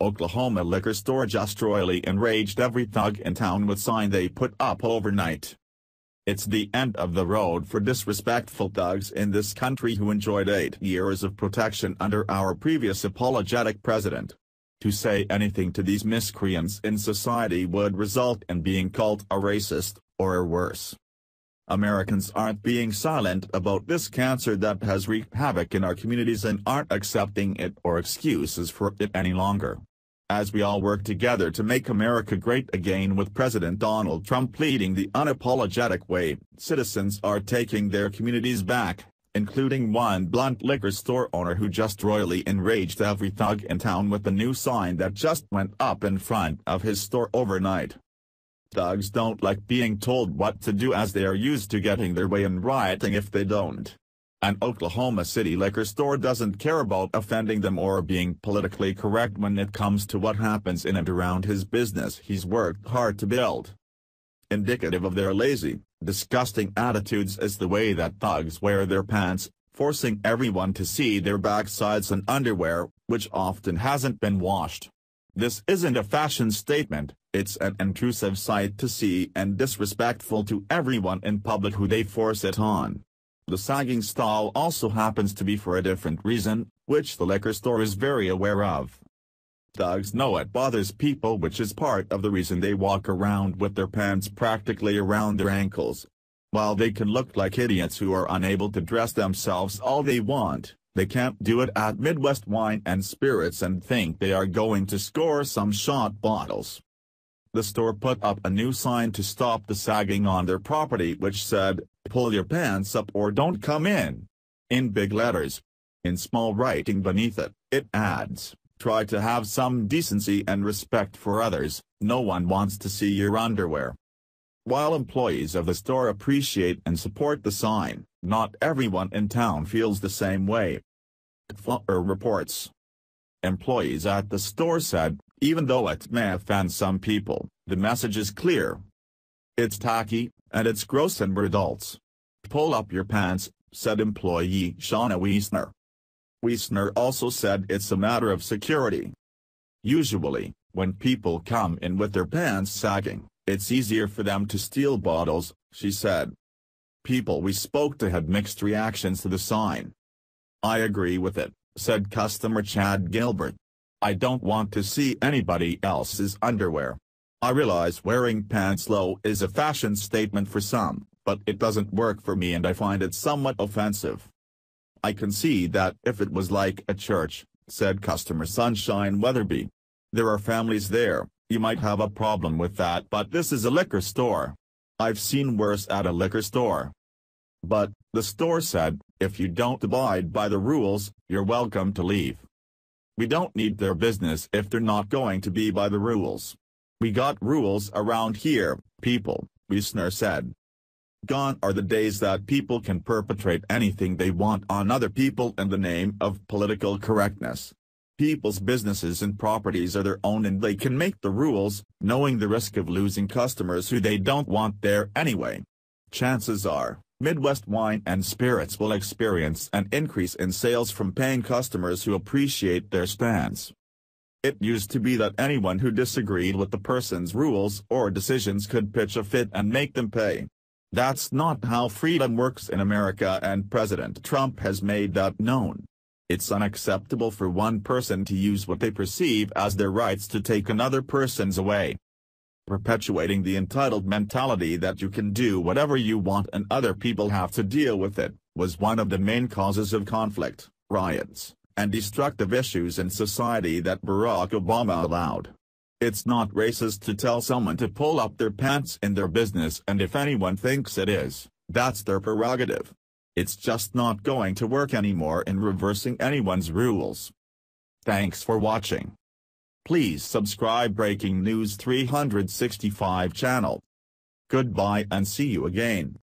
Oklahoma liquor store just royally enraged every thug in town with sign they put up overnight. It's the end of the road for disrespectful thugs in this country who enjoyed 8 years of protection under our previous apologetic president. To say anything to these miscreants in society would result in being called a racist, or worse. Americans aren't being silent about this cancer that has wreaked havoc in our communities and aren't accepting it or excuses for it any longer. As we all work together to make America great again with President Donald Trump leading the unapologetic way, citizens are taking their communities back, including one blunt liquor store owner who just royally enraged every thug in town with the new sign that just went up in front of his store overnight. Thugs don't like being told what to do as they are used to getting their way and rioting if they don't. An Oklahoma City liquor store doesn't care about offending them or being politically correct when it comes to what happens in and around his business he's worked hard to build. Indicative of their lazy, disgusting attitudes is the way that thugs wear their pants, forcing everyone to see their backsides and underwear, which often hasn't been washed. This isn't a fashion statement, it's an intrusive sight to see and disrespectful to everyone in public who they force it on. The sagging style also happens to be for a different reason, which the liquor store is very aware of. Thugs know it bothers people, which is part of the reason they walk around with their pants practically around their ankles. While they can look like idiots who are unable to dress themselves all they want, they can't do it at Midwest Wine and Spirits and think they are going to score some shot bottles. The store put up a new sign to stop the sagging on their property which said, "Pull your pants up or don't come in," in big letters. In small writing beneath it, it adds, "Try to have some decency and respect for others, no one wants to see your underwear." While employees of the store appreciate and support the sign, not everyone in town feels the same way. Flutter reports. Employees at the store said, even though it may offend some people, the message is clear. It's tacky, and it's gross and we're adults. "Pull up your pants," said employee Shauna Wiesner. Wiesner also said it's a matter of security. Usually, when people come in with their pants sagging, it's easier for them to steal bottles, she said. People we spoke to had mixed reactions to the sign. "I agree with it," said customer Chad Gilbert. "I don't want to see anybody else's underwear. I realize wearing pants low is a fashion statement for some, but it doesn't work for me and I find it somewhat offensive." "I can see that if it was like a church," said customer Sunshine Weatherby. "There are families there, you might have a problem with that, but this is a liquor store. I've seen worse at a liquor store." But, the store said, if you don't abide by the rules, you're welcome to leave. "We don't need their business if they're not going to be by the rules. We got rules around here, people," Wiesner said. Gone are the days that people can perpetrate anything they want on other people in the name of political correctness. People's businesses and properties are their own and they can make the rules, knowing the risk of losing customers who they don't want there anyway. Chances are, Midwest Wine and Spirits will experience an increase in sales from paying customers who appreciate their stance. It used to be that anyone who disagreed with the person's rules or decisions could pitch a fit and make them pay. That's not how freedom works in America, and President Trump has made that known. It's unacceptable for one person to use what they perceive as their rights to take another person's away. Perpetuating the entitled mentality that you can do whatever you want and other people have to deal with it, was one of the main causes of conflict, riots, and destructive issues in society that Barack Obama allowed. It's not racist to tell someone to pull up their pants in their business, and if anyone thinks it is, that's their prerogative. It's just not going to work anymore in reversing anyone's rules. Thanks for watching. Please subscribe Breaking News 365 channel. Goodbye and see you again.